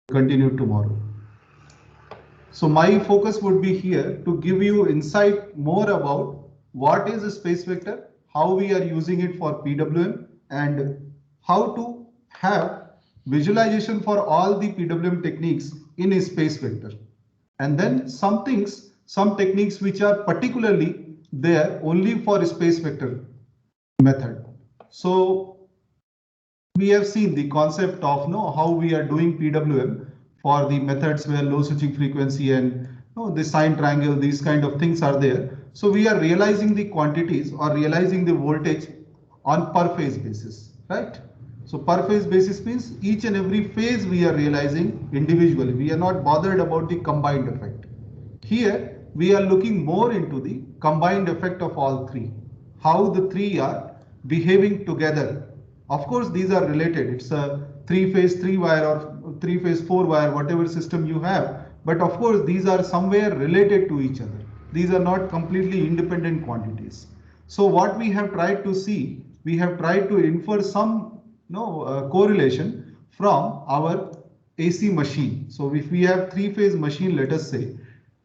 continue tomorrow. So my focus would be here to give you insight more about what is a space vector, how we are using it for PWM, and how to have visualization for all the PWM techniques in a space vector. And then some things, some techniques which are particularly there only for space vector method. So we have seen the concept of how we are doing PWM for the methods where low switching frequency and the sine triangle, these kind of things are there. So we are realizing the quantities or realizing the voltage on per phase basis, right? So per phase basis means each and every phase we are realizing individually. We are not bothered about the combined effect. Here we are looking more into the combined effect of all three, how the three are behaving together. Of course, these are related. It's a three-phase, three-wire or three-phase, four-wire, whatever system you have. But of course, these are somewhere related to each other. These are not completely independent quantities. So what we have tried to see, we have tried to infer some correlation from our AC machine. So if we have three-phase machine, let us say,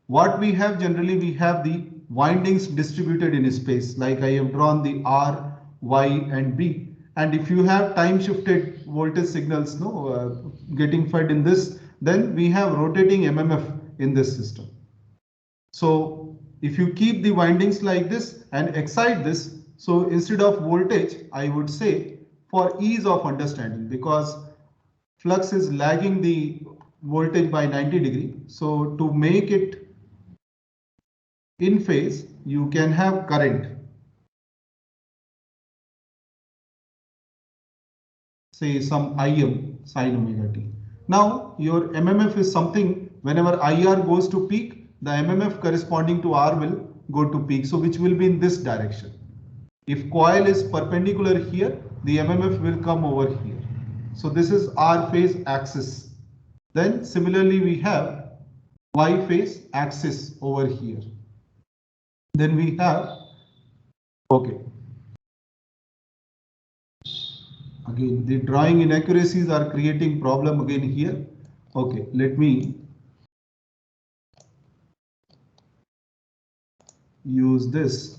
what we have generally, we have the windings distributed in space, like I have drawn the R, Y, and B. And if you have time shifted voltage signals getting fed in this, then we have rotating MMF in this system. So if you keep the windings like this and excite this, so instead of voltage, I would say, for ease of understanding, because flux is lagging the voltage by 90°. So to make it in phase, you can have current, say some Im sine omega t. Now your MMF is something, whenever IR goes to peak, the MMF corresponding to R will go to peak, so which will be in this direction. If coil is perpendicular here, the MMF will come over here. So this is R phase axis. Then similarly we have Y phase axis over here. Then we have, okay, again the drawing inaccuracies are creating problem again here. Okay, let me use this.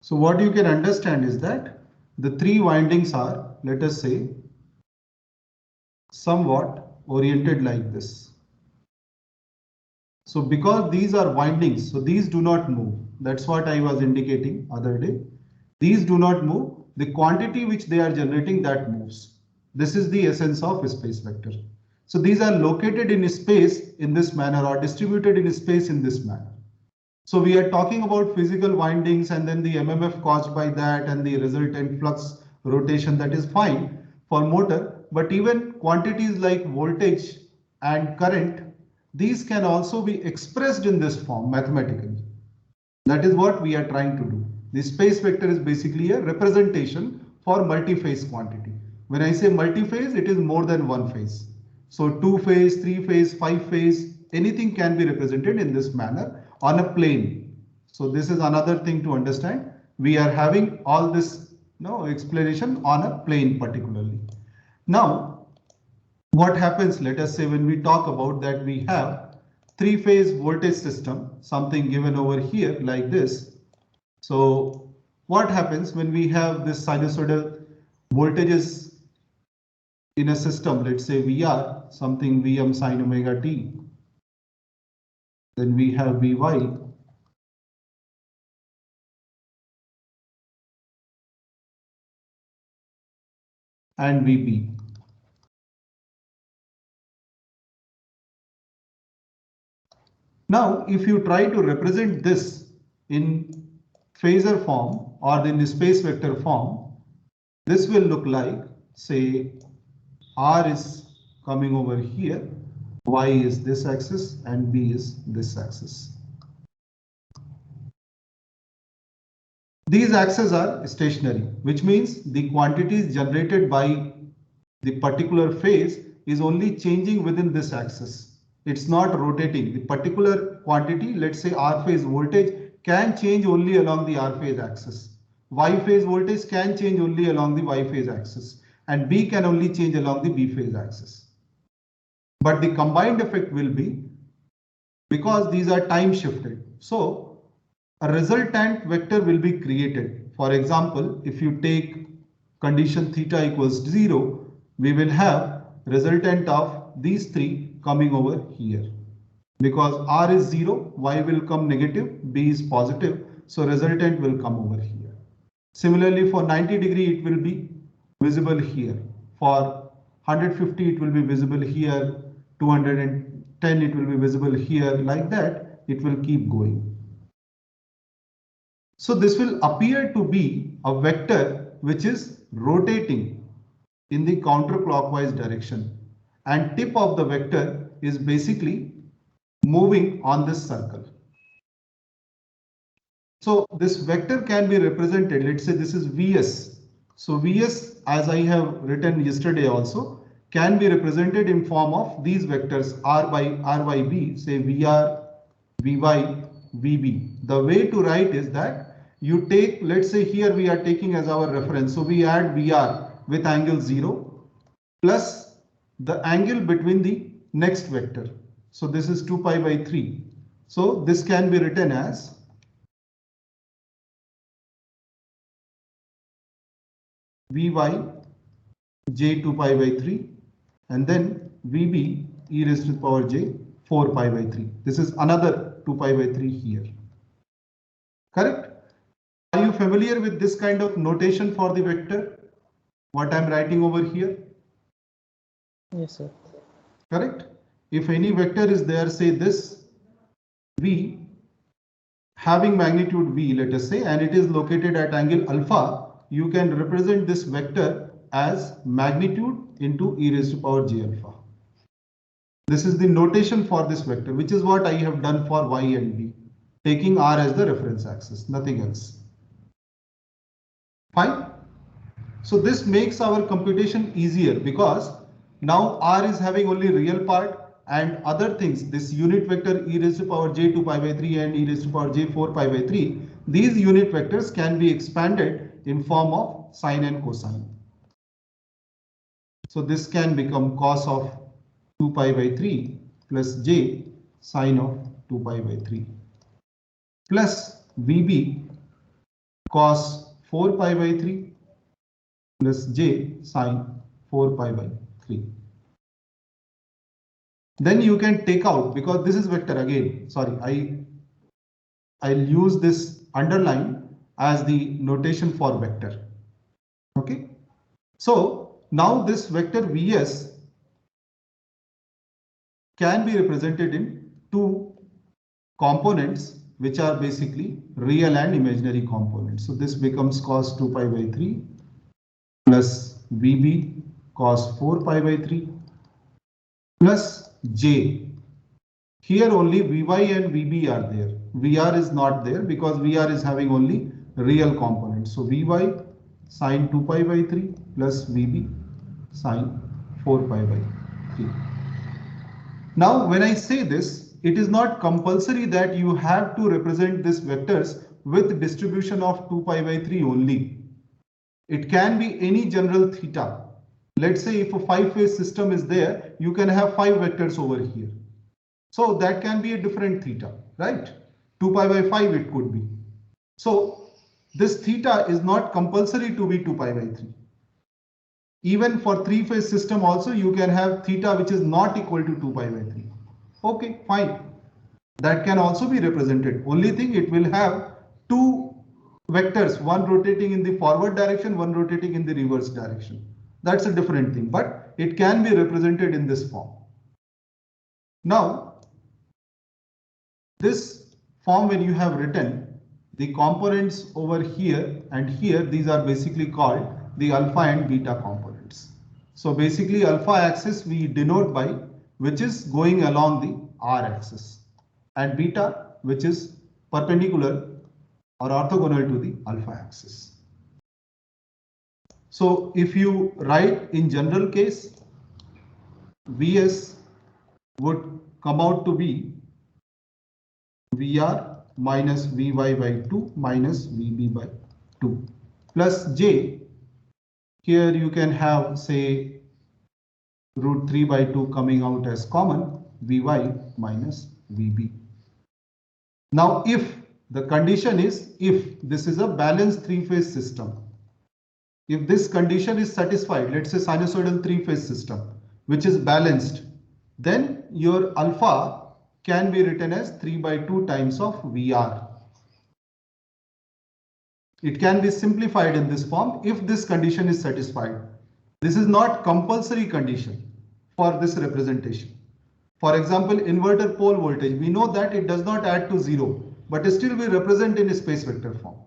So what you can understand is that the three windings are, let us say, somewhat oriented like this. So because these are windings, so these do not move. That's what I was indicating other day. These do not move. The quantity which they are generating, that moves. This is the essence of space vector. So these are located in space in this manner or distributed in space in this manner. So we are talking about physical windings and then the MMF caused by that and the resultant flux rotation, that is fine for motor. But even quantities like voltage and current, these can also be expressed in this form mathematically. That is what we are trying to do. The space vector is basically a representation for multi-phase quantity. When I say multi-phase, it is more than one phase. So two phase, three phase, five phase, anything can be represented in this manner on a plane. So this is another thing to understand. We are having all this explanation on a plane particularly. Now, what happens, let us say, when we talk about that, we have three-phase voltage system, something given over here like this. So what happens when we have this sinusoidal voltages in a system, let's say VR, something Vm sine omega t, then we have Vy, and VB. Now, if you try to represent this in phasor form or in the space vector form, this will look like, say, R is coming over here, Y is this axis, and B is this axis. These axes are stationary, which means the quantities generated by the particular phase is only changing within this axis. It's not rotating. The particular quantity, let's say R phase voltage, can change only along the R phase axis. Y phase voltage can change only along the Y phase axis, and B can only change along the B phase axis. But the combined effect will be, because these are time shifted, so a resultant vector will be created. For example, if you take condition theta equals 0, we will have resultant of these three coming over here. Because R is 0, Y will come negative, B is positive, so resultant will come over here. Similarly, for 90 degree, it will be visible here. For 150, it will be visible here. 210, it will be visible here. Like that, it will keep going. So this will appear to be a vector which is rotating in the counterclockwise direction, and tip of the vector is basically moving on this circle. So this vector can be represented, let's say this is Vs. So Vs, as I have written yesterday also, can be represented in form of these vectors R by B, say Vr, Vy, Vb. The way to write is that you take, let's say here we are taking as our reference, so we add Vr with angle 0 plus the angle between the next vector. So this is 2 pi by 3. So this can be written as Vy j 2 pi by 3 and then Vb e raised to the power j 4 pi by 3. This is another 2 pi by 3 here. Correct? Are you familiar with this kind of notation for the vector? What I'm writing over here? Yes, sir. Correct? If any vector is there, say this V having magnitude V, let us say, and it is located at angle alpha, you can represent this vector as magnitude into e raised to power j alpha. This is the notation for this vector, which is what I have done for Y and B, taking R as the reference axis, nothing else. Fine. So this makes our computation easier because now R is having only real part and other things, this unit vector e raised to power j 2 pi by 3 and e raised to power j 4 pi by 3, these unit vectors can be expanded in form of sine and cosine. So this can become cos of 2 pi by 3 plus j sine of 2 pi by 3 plus Vb cos 4 pi by 3 plus j sine 4 pi by 3. Then you can take out, because this is vector again, sorry, I'll use this underline as the notation for vector. Okay. So now this vector Vs can be represented in two components, which are basically real and imaginary components. So this becomes cos 2 pi by 3 plus Vb cos 4 pi by 3 plus j. Here only Vy and Vb are there. Vr is not there because Vr is having only real components. So Vy sine 2 pi by 3 plus Vb sine 4 pi by 3. Now, when I say this, it is not compulsory that you have to represent these vectors with distribution of 2 pi by 3 only. It can be any general theta. Let's say if a 5-phase system is there, you can have 5 vectors over here. So that can be a different theta, right? 2 pi by 5 it could be. So this theta is not compulsory to be 2 pi by 3. Even for 3-phase system also you can have theta which is not equal to 2 pi by 3. Okay, fine. That can also be represented. Only thing, it will have two vectors, one rotating in the forward direction, one rotating in the reverse direction. That's a different thing, but it can be represented in this form. Now, this form, when you have written the components over here and here, these are basically called the alpha and beta components. So basically alpha axis we denote by which is going along the R axis, and beta which is perpendicular or orthogonal to the alpha axis. So if you write in general case, Vs would come out to be Vr minus Vy by 2 minus Vb by 2 plus J. Here you can have, say, root 3 by 2 coming out as common, Vy minus Vb. Now, if the condition is, if this is a balanced three-phase system, if this condition is satisfied, let's say sinusoidal three-phase system, which is balanced, then your alpha can be written as 3 by 2 times of Vr. It can be simplified in this form if this condition is satisfied. This is not compulsory condition for this representation. For example, inverter pole voltage, we know that it does not add to 0, but still we represent in a space vector form.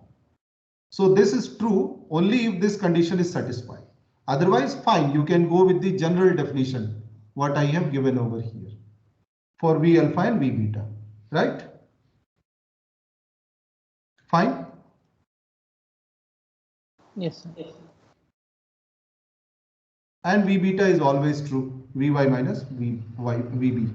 So this is true only if this condition is satisfied. Otherwise, fine, you can go with the general definition, what I have given over here for V alpha and V beta, right? Fine. Yes, sir. And V beta is always true, Vy minus Vb.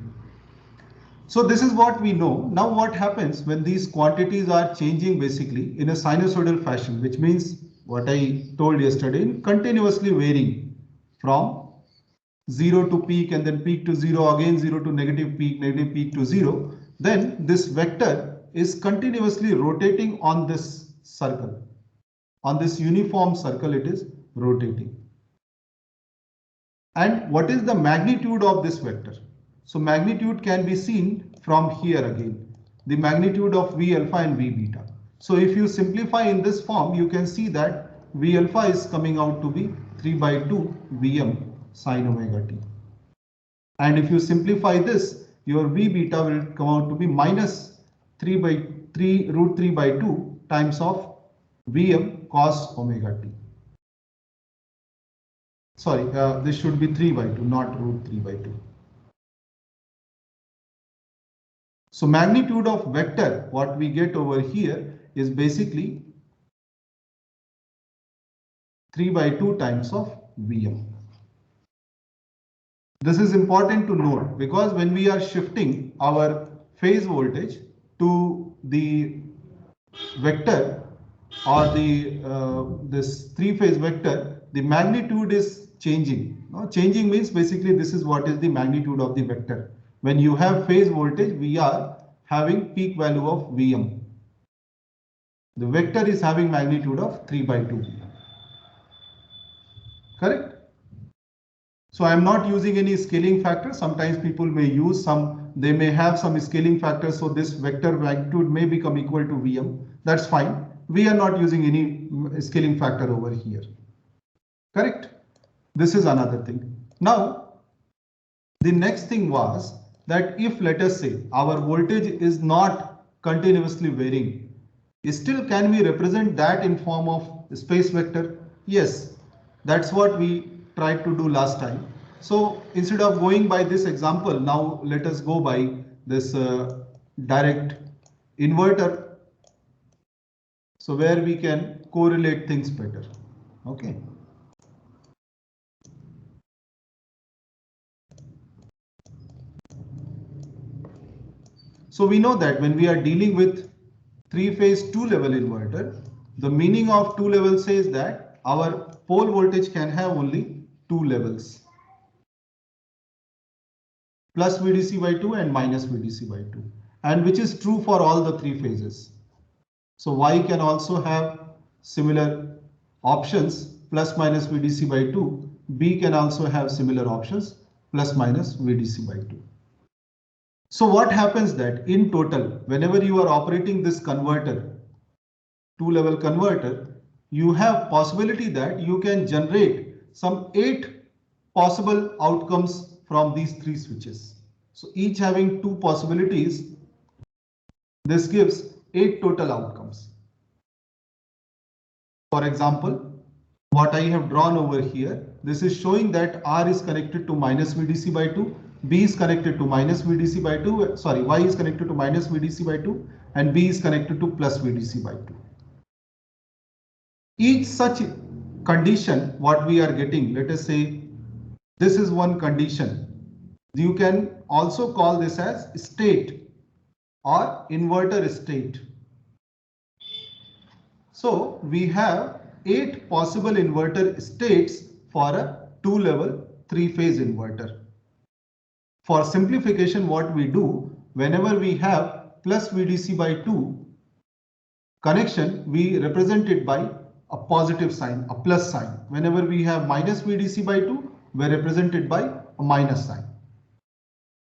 So this is what we know. Now what happens when these quantities are changing basically in a sinusoidal fashion, which means what I told yesterday, continuously varying from 0 to peak and then peak to 0, again 0 to negative peak to 0, then this vector is continuously rotating on this circle. On this uniform circle it is rotating. And what is the magnitude of this vector? So magnitude can be seen from here again, the magnitude of V alpha and V beta. So if you simplify in this form, you can see that V alpha is coming out to be 3 by 2 Vm sin omega t. And if you simplify this, your V beta will come out to be minus 3 by 3 root 3 by 2 times of Vm cos omega t. Sorry, this should be 3 by 2, not root 3 by 2. So magnitude of vector, what we get over here is basically 3 by 2 times of Vm. This is important to note because when we are shifting our phase voltage to the vector or the this three-phase vector, the magnitude is changing. Changing means basically this is what is the magnitude of the vector. When you have phase voltage, we are having peak value of Vm. The vector is having magnitude of 3 by 2 Vm. Correct? So I am not using any scaling factor. Sometimes people may use some, they may have some scaling factor. So this vector magnitude may become equal to Vm. That's fine. We are not using any scaling factor over here. Correct? This is another thing. Now, the next thing was that if, let us say, our voltage is not continuously varying, still can we represent that in form of space vector? Yes, that's what we tried to do last time. So instead of going by this example, now let us go by this direct inverter. So where we can correlate things better. Okay. So we know that when we are dealing with three-phase two-level inverter, the meaning of two level says that our pole voltage can have only two levels, plus VDC by 2 and minus VDC by 2, and which is true for all the three phases. So Y can also have similar options, plus minus VDC by 2. B can also have similar options, plus minus VDC by 2. So what happens that in total, whenever you are operating this converter, two-level converter, you have possibility that you can generate some 8 possible outcomes from these 3 switches. So each having 2 possibilities, this gives 8 total outcomes. For example, what I have drawn over here, this is showing that R is connected to minus VDC by 2, B is connected to minus VDC by 2, sorry, Y is connected to minus VDC by 2, and B is connected to plus VDC by 2. Each such condition, what we are getting, let us say this is one condition. You can also call this as state or inverter state. So we have 8 possible inverter states for a 2-level 3-phase inverter. For simplification, what we do, whenever we have plus VDC by 2 connection, we represent it by a positive sign, a plus sign. Whenever we have minus VDC by 2, we are represented by a minus sign.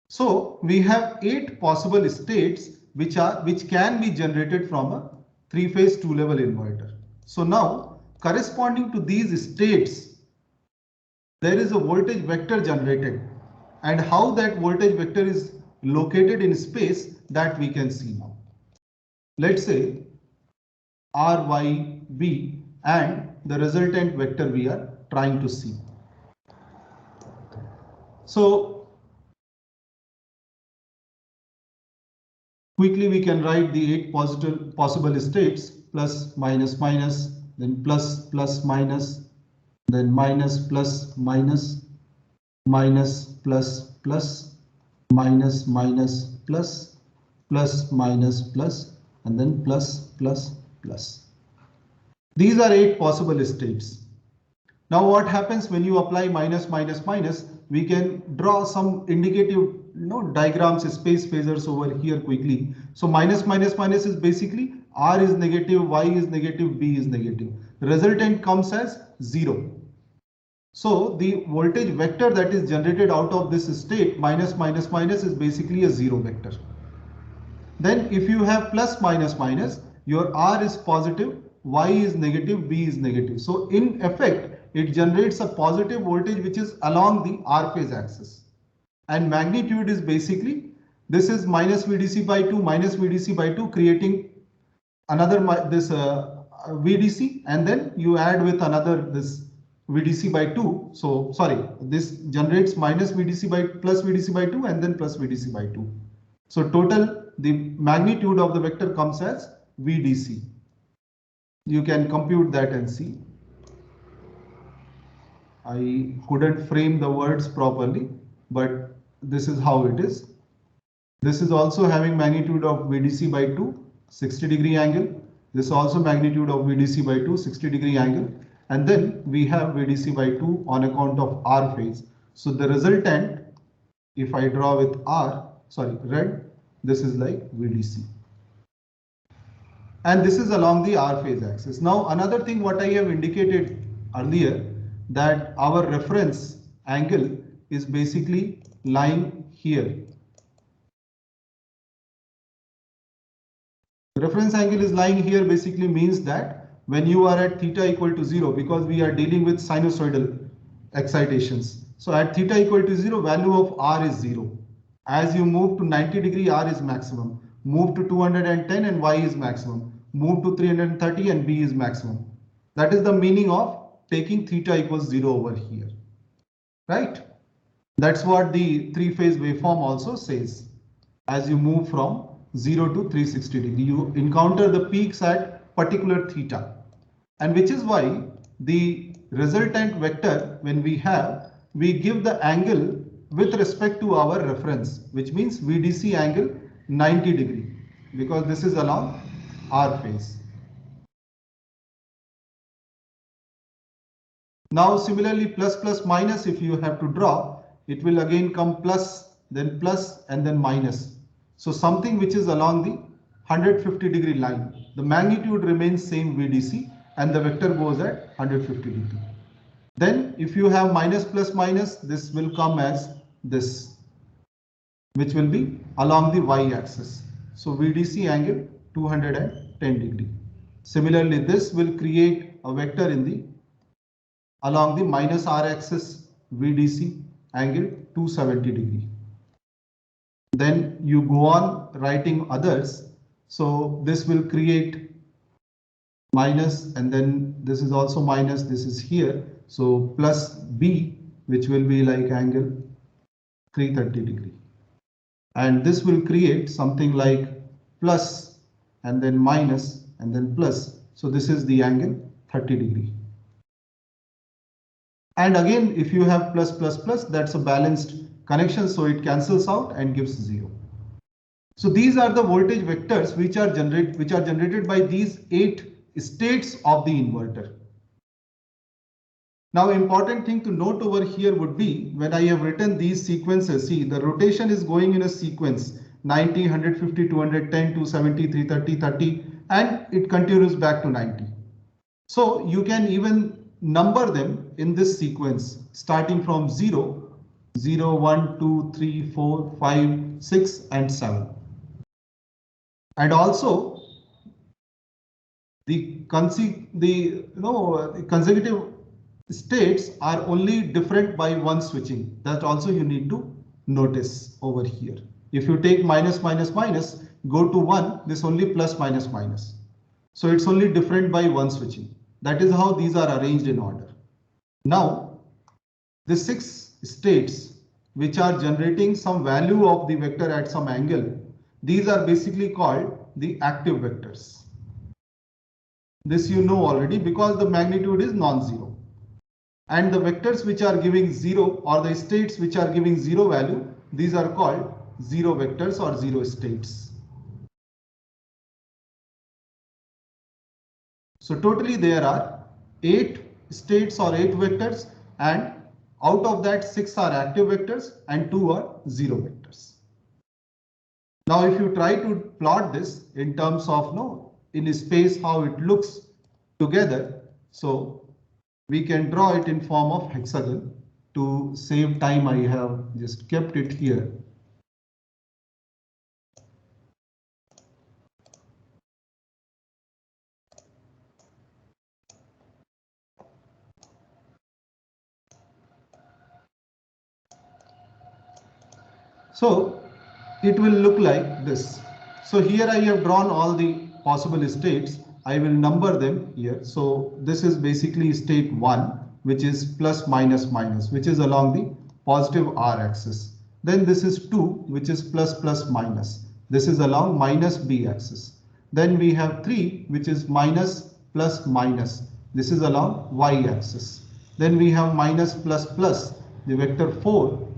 So we have 8 possible states which can be generated from a 3-phase 2-level inverter. So now, corresponding to these states, there is a voltage vector generated, and how that voltage vector is located in space, that we can see now. Let's say R, Y, B, and the resultant vector we are trying to see. So quickly we can write the 8 possible states: plus, minus, minus, then plus, plus, minus, then minus, plus, minus, minus, plus, plus, minus, minus, plus, plus, minus, plus, and then plus, plus, plus. These are 8 possible states. Now what happens when you apply minus, minus, minus? We can draw some indicative diagrams, space phasors over here quickly. So minus, minus, minus is basically R is negative, Y is negative, B is negative. The resultant comes as 0. So the voltage vector that is generated out of this state, minus, minus, minus, is basically a 0 vector. Then if you have plus, minus, minus, your R is positive, Y is negative, B is negative. So in effect, it generates a positive voltage which is along the R phase axis. And magnitude is basically, this is minus VDC by 2, minus VDC by 2, creating another VDC, and then you add with another this VDC by 2. So sorry, this generates minus VDC by plus VDC by 2 and then plus VDC by 2. So total, the magnitude of the vector comes as VDC. You can compute that and see. I couldn't frame the words properly, but this is how it is. This is also having magnitude of VDC by 2, 60-degree angle. This also magnitude of VDC by 2, 60-degree angle. And then we have VDC by 2 on account of R phase. So the resultant, if I draw with red, this is like VDC. And this is along the R phase axis. Now another thing what I have indicated earlier, that our reference angle is basically lying here. The reference angle is lying here basically means that when you are at theta equal to 0, because we are dealing with sinusoidal excitations. So at theta equal to 0, value of R is 0. As you move to 90 degree, R is maximum. Move to 210 and Y is maximum. Move to 330 and B is maximum. That is the meaning of taking theta equals 0 over here, right? That's what the 3-phase waveform also says. As you move from 0 to 360 degree, you encounter the peaks at particular theta, and which is why the resultant vector, when we give the angle with respect to our reference, which means VDC angle 90 degree, because this is along R phase. Now similarly, plus, plus, minus, if you have to draw, it will again come plus, then plus, and then minus. So something which is along the 150 degree line, the magnitude remains same VDC and the vector goes at 150 degree. Then if you have minus, plus, minus, this will come as this, which will be along the Y axis. So VDC angle 210 degree. Similarly, this will create a vector in the along the minus R axis VDC angle 270 degree. Then you go on writing others. So this will create minus, and then this is also minus, this is here. So plus B, which will be like angle 330 degree. And this will create something like plus and then minus and then plus. So this is the angle 30 degree. And again, if you have plus plus plus, that's a balanced connection, so it cancels out and gives 0. So these are the voltage vectors which are generated by these 8 states of the inverter. Now, important thing to note over here would be when I have written these sequences, see the rotation is going in a sequence 90, 150, 210, 270, 330, 30, and it continues back to 90. So you can even number them in this sequence starting from 0, 0, 1, 2, 3, 4, 5, 6, and 7. And also the consecutive states are only different by one switching. That also you need to notice over here. If you take minus minus minus, go to 1, this only plus minus minus. So it's only different by one switching. That is how these are arranged in order. Now, the 6 states which are generating some value of the vector at some angle, these are basically called the active vectors. This you know already because the magnitude is non-zero. And the vectors which are giving 0 or the states which are giving 0 value, these are called 0 vectors or 0 states. So totally there are 8 states or 8 vectors, and out of that 6 are active vectors and 2 are 0 vectors. Now if you try to plot this in terms of in space how it looks together, so we can draw it in form of hexagon. To save time, I have just kept it here. So it will look like this. So here I have drawn all the possible states. I will number them here. So this is basically state 1, which is plus minus minus, which is along the positive R axis. Then this is 2, which is plus plus minus. This is along minus B axis. Then we have 3, which is minus plus minus. This is along Y axis. Then we have minus plus plus, the vector 4.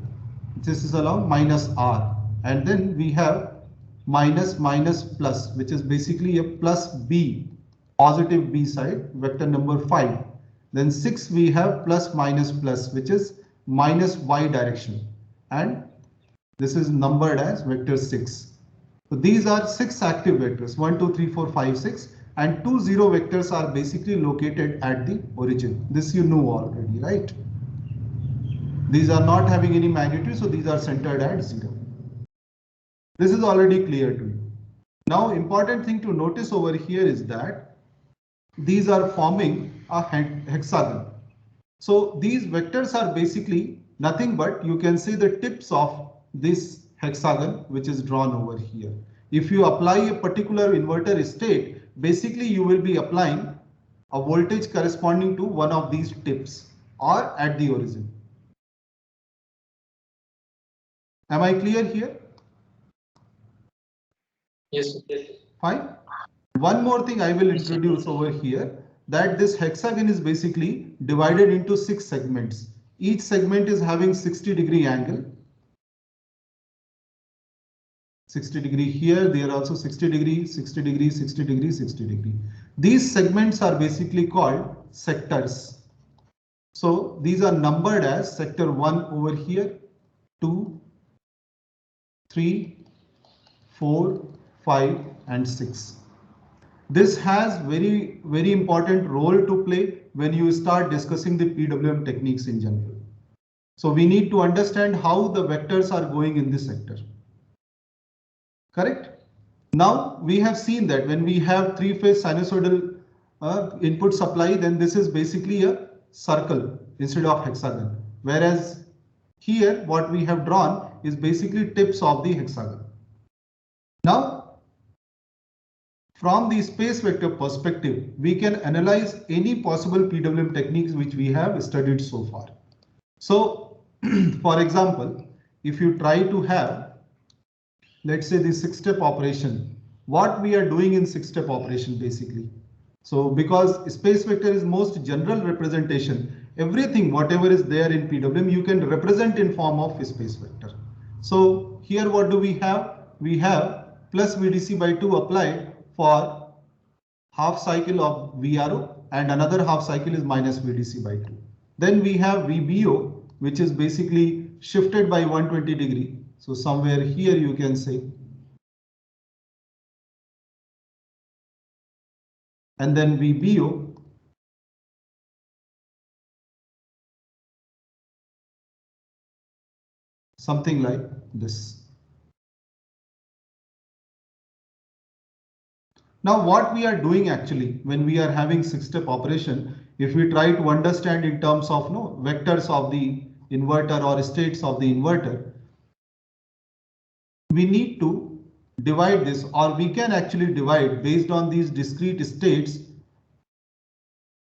This is along minus R. And then we have minus minus plus, which is basically a plus B, positive B side, vector number 5. Then 6 we have plus minus plus, which is minus Y direction. And this is numbered as vector 6. So these are 6 active vectors, 1, 2, 3, 4, 5, 6. And 2 zero vectors are basically located at the origin. This you know already, right? These are not having any magnitude, so these are centered at 0. This is already clear to you. Now, important thing to notice over here is that these are forming a hexagon. So these vectors are basically nothing but you can see the tips of this hexagon which is drawn over here. If you apply a particular inverter state, basically you will be applying a voltage corresponding to one of these tips or at the origin. Am I clear here? Yes. Fine. One more thing I will introduce over here, that this hexagon is basically divided into 6 segments. Each segment is having 60-degree angle. 60 degree here, they are also 60 degree, 60 degree, 60 degree, 60 degree. These segments are basically called sectors. So these are numbered as sector 1 over here, 2, 3, 4, 5, and 6. This has very important role to play when you start discussing the PWM techniques in general. So we need to understand how the vectors are going in this sector. Correct? Now we have seen that when we have 3-phase sinusoidal input supply, then this is basically a circle instead of hexagon. Whereas here what we have drawn is basically tips of the hexagon. Now, from the space vector perspective, we can analyze any possible PWM techniques which we have studied so far. So, for example, if you try to have, let's say, the 6-step operation, what we are doing in 6-step operation basically. So because space vector is most general representation, everything whatever is there in PWM you can represent in form of space vector. So here what do we have? We have plus VDC by 2 applied for half cycle of VRO and another half cycle is minus VDC by 2. Then we have VBO, which is basically shifted by 120 degree. So somewhere here you can say. And then VBO. Something like this. Now what we are doing actually when we are having 6-step operation, if we try to understand in terms of vectors of the inverter or states of the inverter, we need to divide this, or we can actually divide based on these discrete states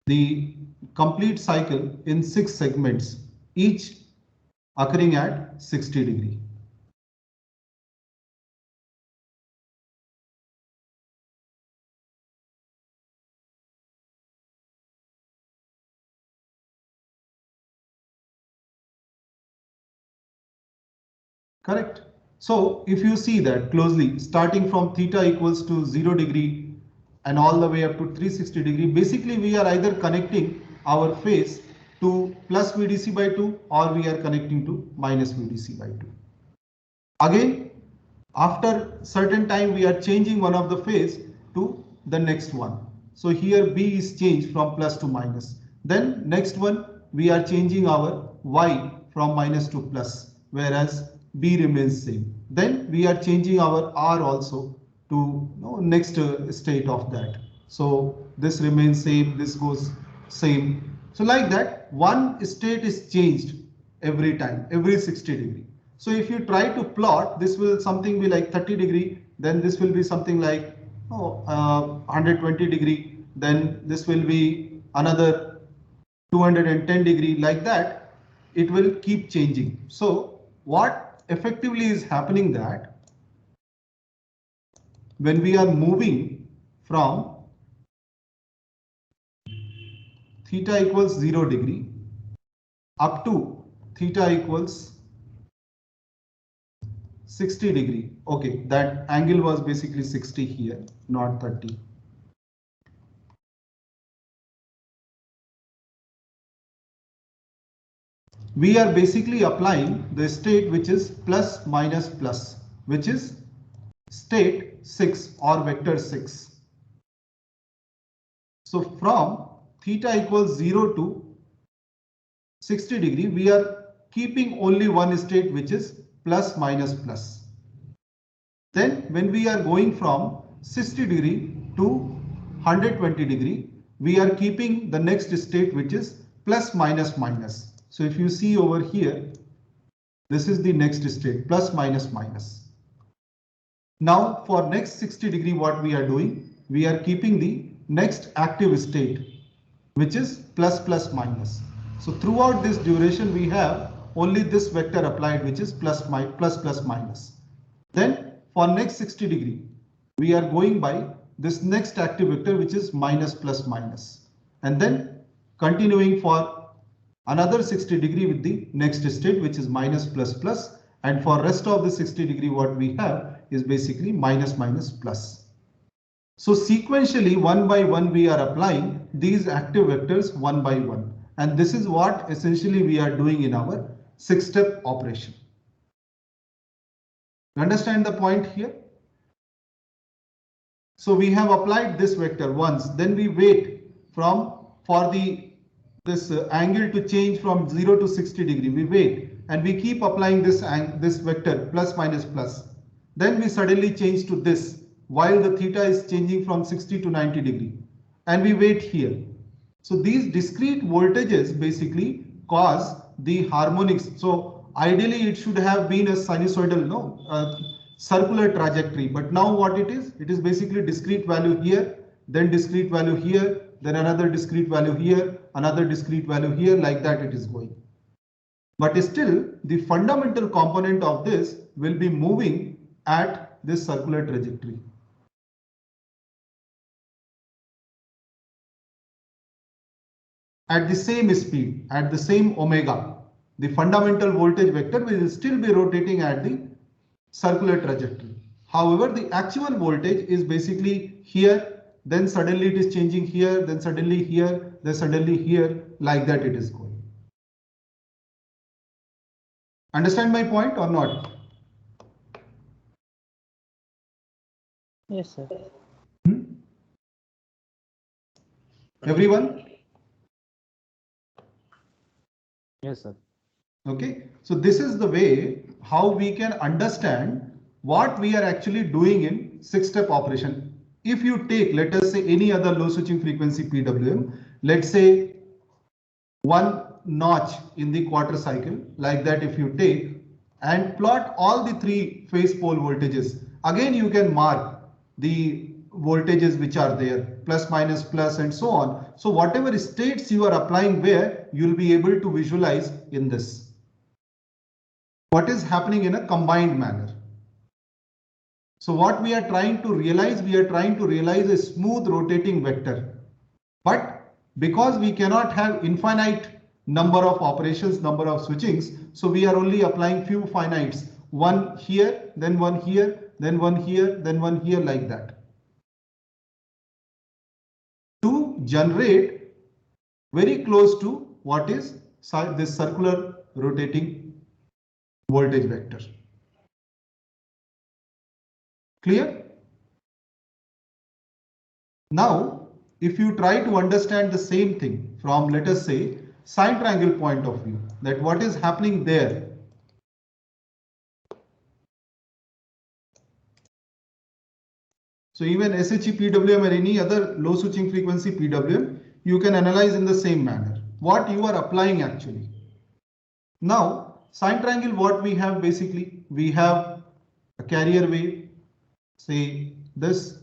the complete cycle in 6 segments, each occurring at 60 degree. Correct. So if you see that closely, starting from theta equals to 0 degree and all the way up to 360 degree, basically we are either connecting our phase to plus VDC by 2 or we are connecting to minus VDC by 2. Again, after certain time we are changing one of the phase to the next one. So here B is changed from plus to minus. Then next one we are changing our Y from minus to plus, whereas B remains same. Then we are changing our R also to next state of that. So this remains same, this goes same. So like that, one state is changed every time, every 60 degree. So if you try to plot, this will something be like 30 degree, then this will be something like 120 degree, then this will be another 210 degree, like that. It will keep changing. So what effectively is happening that when we are moving from theta equals 0 degree up to theta equals 60 degree. Okay, that angle was basically 60 here, not 30. We are basically applying the state which is plus minus plus, which is state 6 or vector 6. So from theta equals 0 to 60 degree, we are keeping only one state which is plus minus plus. Then when we are going from 60 degree to 120 degree, we are keeping the next state which is plus minus minus. So if you see over here, this is the next state, plus minus minus. Now for next 60 degree, what we are doing, we are keeping the next active state, which is plus plus minus. So throughout this duration, we have only this vector applied, which is plus plus minus. Then for next 60 degree, we are going by this next active vector, which is minus plus minus, and then continuing for another 60 degree with the next state, which is minus plus plus, and for rest of the 60 degree what we have is basically minus minus plus. So sequentially one by one we are applying these active vectors one by one, and this is what essentially we are doing in our 6-step operation. Understand the point here? So we have applied this vector once, then we wait for this angle to change from 0 to 60 degree. We wait and we keep applying this vector plus minus plus. Then we suddenly change to this while the theta is changing from 60 to 90 degree, and we wait here. So these discrete voltages basically cause the harmonics. So ideally it should have been a sinusoidal, no, circular trajectory. But now what it is basically discrete value here, then discrete value here, then another discrete value here, another discrete value here, like that it is going. But still, the fundamental component of this will be moving at this circular trajectory. At the same speed, at the same omega, the fundamental voltage vector will still be rotating at the circular trajectory. However, the actual voltage is basically here, then suddenly it is changing here, then suddenly here, then suddenly here, like that it is going. Understand my point or not? Yes, sir. Everyone? Yes, sir. Okay, so this is the way how we can understand what we are actually doing in 6-step operation. If you take, let us say, any other low switching frequency PWM, let's say one notch in the quarter cycle, like that if you take and plot all the 3 phase pole voltages, again you can mark the voltages which are there, plus, minus, plus, and so on. So whatever states you are applying where, you will be able to visualize in this. What is happening in a combined manner. So what we are trying to realize, a smooth rotating vector. But because we cannot have infinite number of operations, number of switchings, so we are only applying few finites. One here, then one here, then one here, then one here, like that. To generate very close to what is this circular rotating voltage vector. Clear? Now, if you try to understand the same thing from, let us say, sine triangle point of view, that what is happening there. So even SHE PWM or any other low switching frequency PWM, you can analyze in the same manner. What you are applying actually. Now, sine triangle, what we have basically, we have a carrier wave, say this,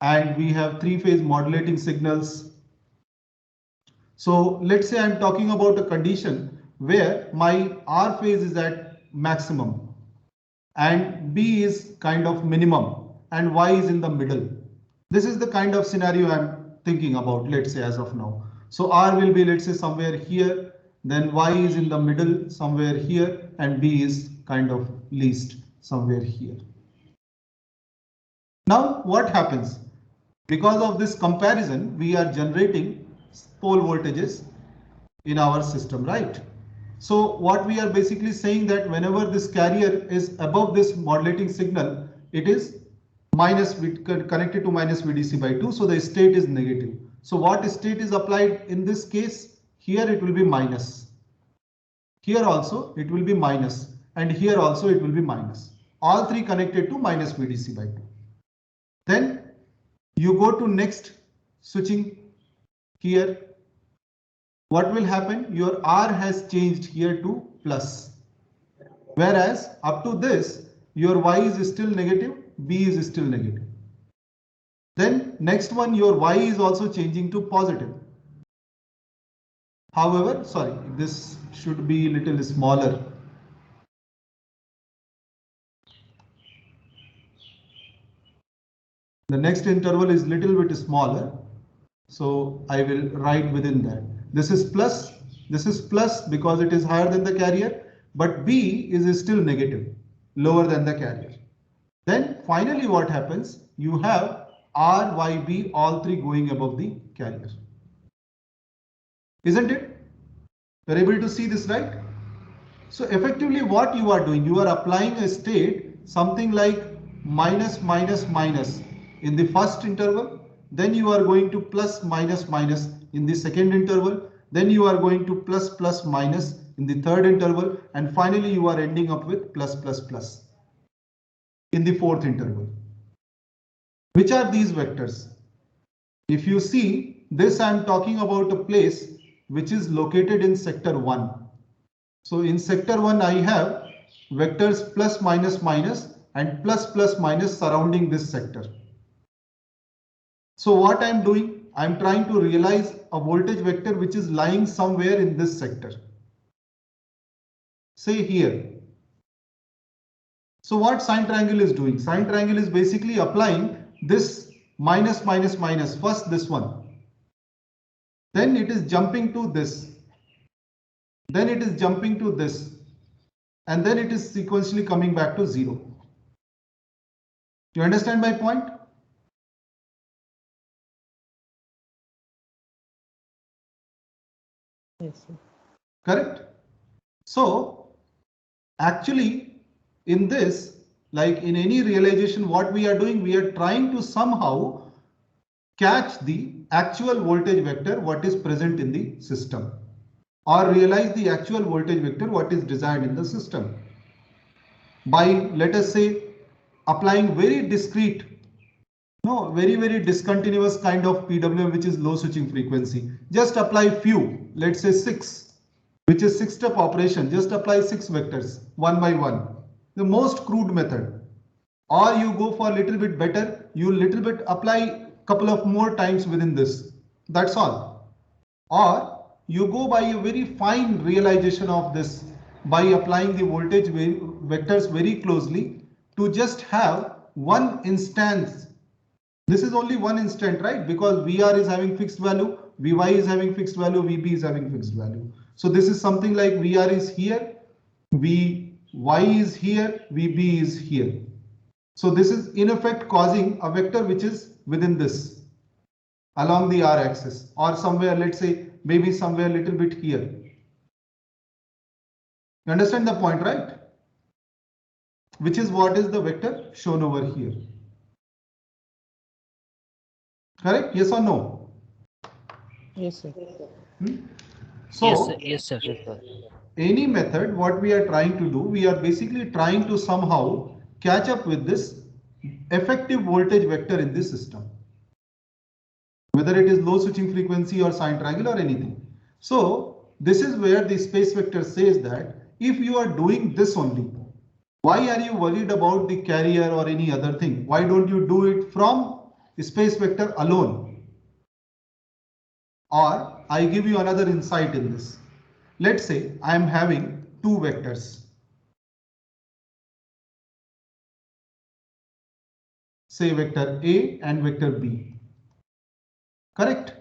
and we have 3-phase modulating signals. So let's say I'm talking about a condition where my R phase is at maximum and B is kind of minimum and Y is in the middle. This is the kind of scenario I'm thinking about, let's say, as of now. So R will be, let's say, somewhere here, then Y is in the middle somewhere here, and B is kind of least somewhere here. Now what happens? Because of this comparison, we are generating pole voltages in our system, right? So what we are basically saying that whenever this carrier is above this modulating signal, it is connected to minus VDC by 2. So the state is negative. So what state is applied in this case? Here it will be minus. Here also it will be minus. And here also it will be minus. All 3 connected to minus VDC by 2. Then you go to next switching here. What will happen? Your R has changed here to plus. Whereas up to this, your Y is still negative, B is still negative. Then next one, your Y is also changing to positive. However, sorry, this should be a little smaller. The next interval is little bit smaller. So I will write within that. This is plus because it is higher than the carrier, but B is still negative, lower than the carrier. Then finally what happens? You have R, Y, B, all 3 going above the carrier. Isn't it? You're able to see this, right? So effectively what you are doing, you are applying a state, something like minus, minus, minus in the first interval. Then you are going to plus, minus, minus in the second interval. Then you are going to plus, plus, minus in the third interval. And finally you are ending up with plus, plus, plus in the fourth interval. Which are these vectors? If you see, this I'm talking about a place which is located in sector 1. So in sector 1, I have vectors plus minus minus and plus plus minus surrounding this sector. So what I'm doing, I'm trying to realize a voltage vector which is lying somewhere in this sector. Say here. So what sine triangle is doing? Sine triangle is basically applying this minus minus minus, first this one. Then it is jumping to this. Then it is jumping to this. And then it is sequentially coming back to 0. You understand my point? Yes, sir. Correct? So actually in this, like in any realization, what we are doing, we are trying to somehow catch the actual voltage vector what is present in the system, or realize the actual voltage vector what is desired in the system by, let us say, applying very discrete, very discontinuous kind of PWM, which is low switching frequency. Just apply few, let's say 6, which is 6-step operation. Just apply 6 vectors one by one, the most crude method. Or you go for a little bit better, you little bit apply couple of more times within this. That's all. Or you go by a very fine realization of this by applying the voltage vectors very closely to just have one instance. This is only one instant, right? Because VR is having fixed value, Vy is having fixed value, Vb is having fixed value. So this is something like VR is here, Vy is here, Vb is here. So this is in effect causing a vector which is within this along the R axis, or somewhere, let's say maybe somewhere a little bit here. You understand the point, right? Which is what is the vector shown over here. Correct? Yes or no? Yes, sir. So Yes, sir. Yes, sir. Yes, sir. any method, what we are trying to do, we are basically trying to somehow catch up with this effective voltage vector in this system, whether it is low switching frequency or sine triangle or anything. So this is where the space vector says that if you are doing this only, why are you worried about the carrier or any other thing? Why don't you do it from space vector alone? Or I give you another insight in this. Let's say I am having two vectors. Say vector A and vector B. Correct?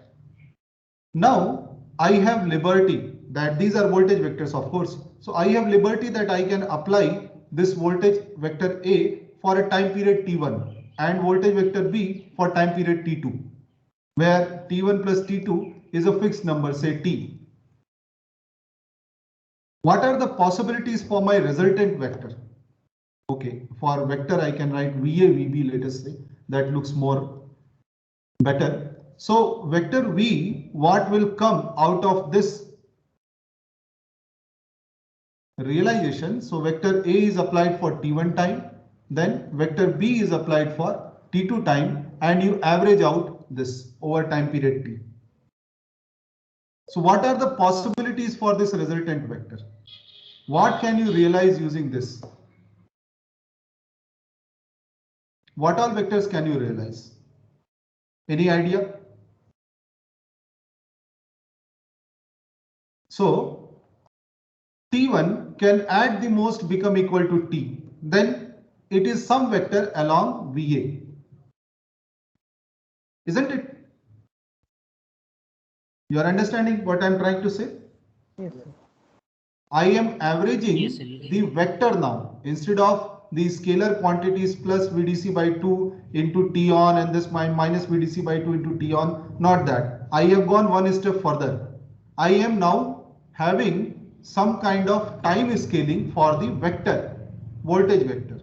Now I have liberty that these are voltage vectors, of course. So I have liberty that I can apply this voltage vector A for a time period T1 and voltage vector B for time period T2, where T1 plus T2 is a fixed number, say T. What are the possibilities for my resultant vector? Okay, for vector I can write VA, VB, let us say, that looks more better. So vector V, what will come out of this realization? So vector A is applied for T1 time, then vector B is applied for T2 time, and you average out this over time period T. So what are the possibilities for this resultant vector? What can you realize using this? What all vectors can you realize? Any idea? So T1 can at the most become equal to T. Then it is some vector along VA. Isn't it? You are understanding what I am trying to say? Yes, sir. I am averaging Yes, sir. Yes. the vector now instead of the scalar quantities plus VDC by 2 into T on and this minus VDC by 2 into T on. Not that. I have gone one step further. I am now having some kind of time scaling for the vector, voltage vector.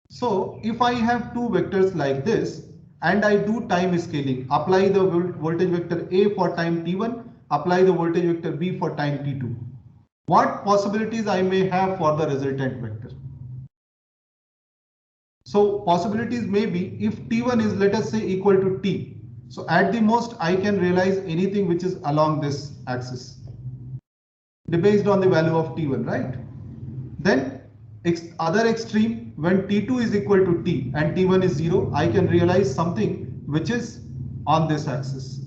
So if I have two vectors like this and I do time scaling, apply the voltage vector A for time T1, apply the voltage vector B for time T2. What possibilities I may have for the resultant vector? So possibilities may be if T1 is, let us say, equal to T. So at the most, I can realize anything which is along this axis based on the value of T1, right? Then other extreme, when T2 is equal to T and T1 is 0, I can realize something which is on this axis.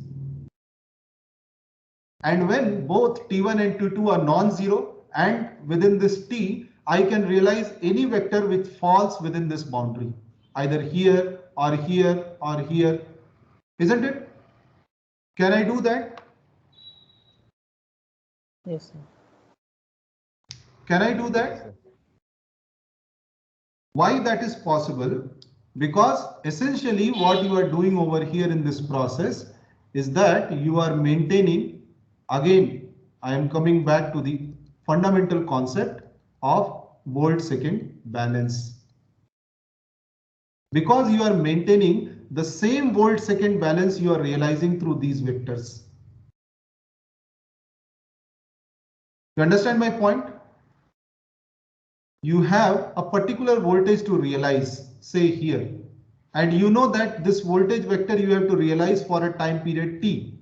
And when both T1 and T2 are non-zero and within this T, I can realize any vector which falls within this boundary, either here or here or here, isn't it? Can I do that? Yes, sir. Can I do that? Why that is possible? Because essentially what you are doing over here in this process is that you are maintaining, again, I am coming back to the fundamental concept of volt-second balance. Because you are maintaining the same volt-second balance you are realizing through these vectors. You understand my point? You have a particular voltage to realize, say here, and you know that this voltage vector you have to realize for a time period t,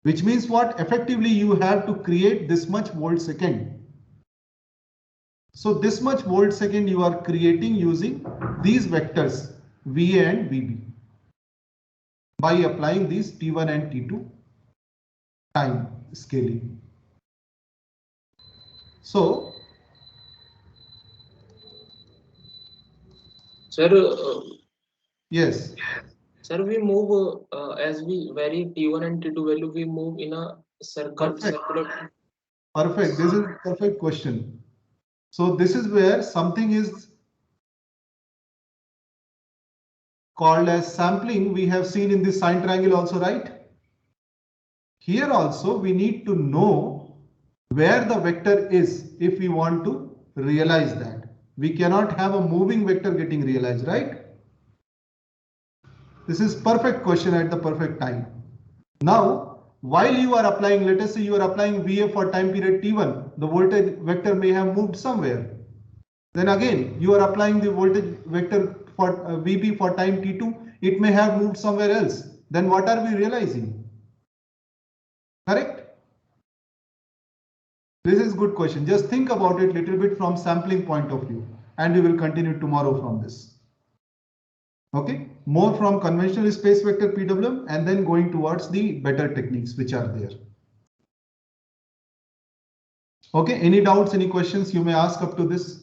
which means what? Effectively you have to create this much volt second. So this much volt second you are creating using these vectors VA and VB by applying these T1 and T2 time scaling. So Sir, yes. sir, we move as we vary T1 and T2 value, we move in a circle. Circular. Perfect. This is perfect question. So this is where something is called as sampling. We have seen in this sine triangle also, right? Here also we need to know where the vector is if we want to realize that. We cannot have a moving vector getting realized, right? This is perfect question at the perfect time. Now, while you are applying, let us say you are applying VA for time period T1, the voltage vector may have moved somewhere. Then again, you are applying the voltage vector for VB for time T2, it may have moved somewhere else. Then what are we realizing? Correct? This is a good question. Just think about it a little bit from sampling point of view, and we will continue tomorrow from this. Okay, more from conventional space vector PWM and then going towards the better techniques which are there. Okay, any doubts, any questions you may ask up to this?